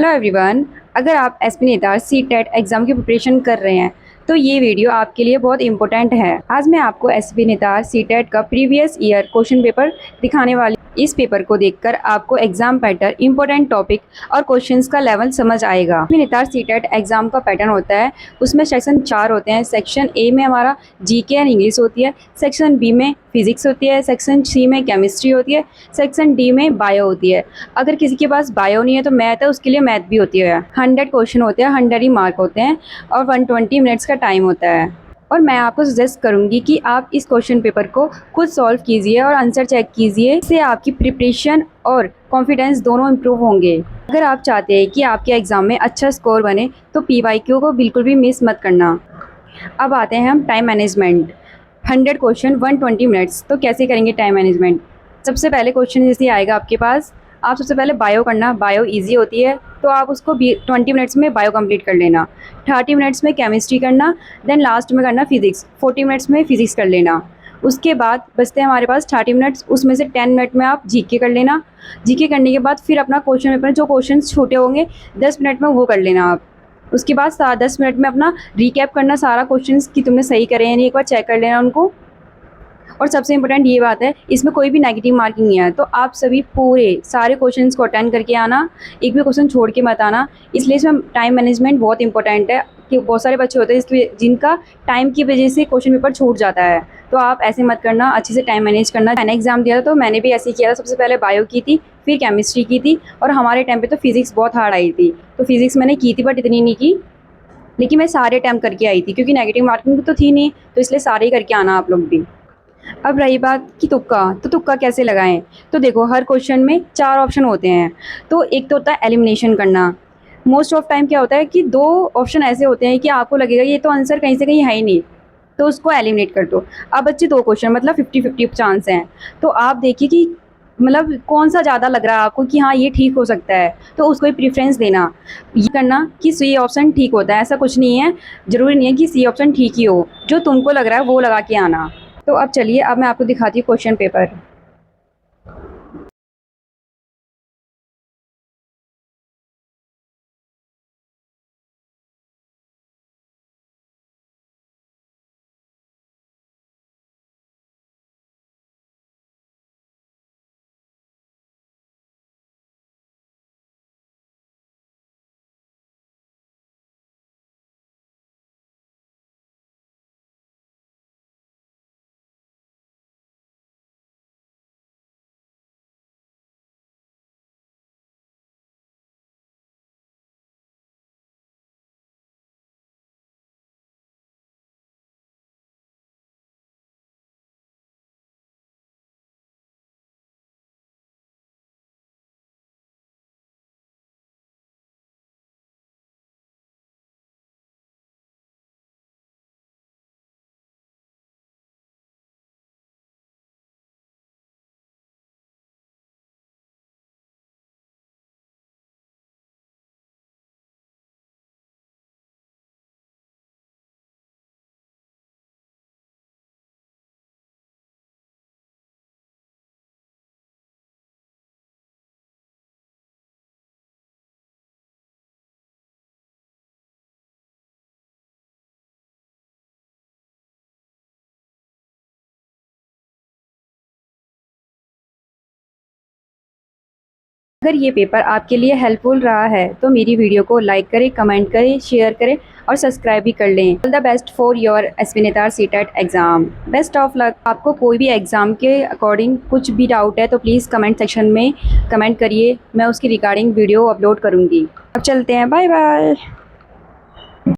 Hello everyone. अगर आप SP नेतार सीटेट एग्ज़ाम की प्रिपरेशन कर रहे हैं तो ये वीडियो आपके लिए बहुत इंपॉर्टेंट है। आज मैं आपको एसपी नेतार सीटेट का प्रीवियस ईयर क्वेश्चन पेपर दिखाने वाली। इस पेपर को देखकर आपको एग्जाम पैटर्न, इंपॉर्टेंट टॉपिक और क्वेश्चंस का लेवल समझ आएगा। एसपी नेतार सीटेट एग्जाम का पैटर्न होता है, उसमें सेक्शन 4 होते हैं। सेक्शन ए में हमारा जीके एंड इंग्लिश होती है, सेक्शन बी में फिजिक्स होती है, सेक्शन सी में केमिस्ट्री होती है, सेक्शन डी में बायो होती है। अगर किसी के पास बायो नहीं है तो मैथ है, उसके लिए मैथ भी होती है। 100 क्वेश्चन होते हैं, 100 ही मार्क होते हैं और 120 मिनट्स का टाइम होता है। और मैं आपको सजेस्ट करूंगी कि आप इस क्वेश्चन पेपर को खुद सॉल्व कीजिए और आंसर चेक कीजिए। इससे आपकी प्रिपरेशन और कॉन्फिडेंस दोनों इम्प्रूव होंगे। अगर आप चाहते हैं कि आपके एग्ज़ाम में अच्छा स्कोर बने तो PYQ को बिल्कुल भी मिस मत करना। अब आते हैं हम टाइम मैनेजमेंट। 100 क्वेश्चन 120 मिनट्स, तो कैसे करेंगे टाइम मैनेजमेंट। सबसे पहले क्वेश्चन जैसे आएगा आपके पास, आप सबसे पहले बायो करना। बायो इजी होती है तो आप उसको 20 मिनट्स में बायो कंप्लीट कर लेना। 30 मिनट्स में केमिस्ट्री करना, देन लास्ट में करना फिजिक्स। 40 मिनट्स में फिजिक्स कर लेना। उसके बाद बचते हैं हमारे पास 30 मिनट्स, उसमें से 10 मिनट में आप जीके कर लेना। जीके करने के बाद फिर अपना क्वेश्चन पेपर जो क्वेश्चन छोटे होंगे 10 मिनट में वो कर लेना आप। उसके बाद 10 मिनट में अपना रिकैप करना सारा क्वेश्चंस कि तुमने सही करे हैं नहीं, एक बार चेक कर लेना उनको। और सबसे इम्पोर्टेंट ये बात है, इसमें कोई भी नेगेटिव मार्किंग नहीं है, तो आप सभी पूरे सारे क्वेश्चंस को अटेंड करके आना, एक भी क्वेश्चन छोड़ के मत आना। इसलिए इसमें टाइम मैनेजमेंट बहुत इंपॉर्टेंट है कि बहुत सारे बच्चे होते हैं इसलिए जिनका टाइम की वजह से क्वेश्चन पेपर छूट जाता है। तो आप ऐसे मत करना, अच्छे से टाइम मैनेज करना। मैंने एग्जाम दिया था तो मैंने भी ऐसे ही किया था। सबसे पहले बायो की थी, फिर केमिस्ट्री की थी और हमारे टाइम पे तो फिजिक्स बहुत हार्ड आई थी, तो फिजिक्स मैंने की थी बट इतनी नहीं की, लेकिन मैं सारे टाइम करके आई थी क्योंकि नेगेटिव मार्किंग तो थी नहीं, तो इसलिए सारे ही करके आना आप लोग भी। अब रही बात कि तुक्का, तो तुक्का कैसे लगाएं। तो देखो, हर क्वेश्चन में 4 ऑप्शन होते हैं। तो एक तो होता है एलिमिनेशन करना। मोस्ट ऑफ टाइम क्या होता है कि 2 ऑप्शन ऐसे होते हैं कि आपको लगेगा ये तो आंसर कहीं से कहीं है ही नहीं, तो उसको एलिमिनेट कर दो। अब बच्चे 2 क्वेश्चन मतलब 50-50 चांस हैं, तो आप देखिए कि मतलब कौन सा ज़्यादा लग रहा है आपको कि हाँ ये ठीक हो सकता है, तो उसको ही प्रेफरेंस देना। ये करना कि सी ऑप्शन ठीक होता है, ऐसा कुछ नहीं है, ज़रूरी नहीं है कि सी ऑप्शन ठीक ही हो। जो तुमको लग रहा है वो लगा के आना। तो अब चलिए, अब मैं आपको दिखाती हूँ क्वेश्चन पेपर। अगर ये पेपर आपके लिए हेल्पफुल रहा है तो मेरी वीडियो को लाइक करें, कमेंट करें, शेयर करें और सब्सक्राइब भी कर लें। All the best for your एसपी नेतार CTET exam. Best of luck. आपको कोई भी एग्ज़ाम के अकॉर्डिंग कुछ भी डाउट है तो प्लीज़ कमेंट सेक्शन में कमेंट करिए, मैं उसकी रिगार्डिंग वीडियो अपलोड करूँगी। अब चलते हैं, बाय बाय।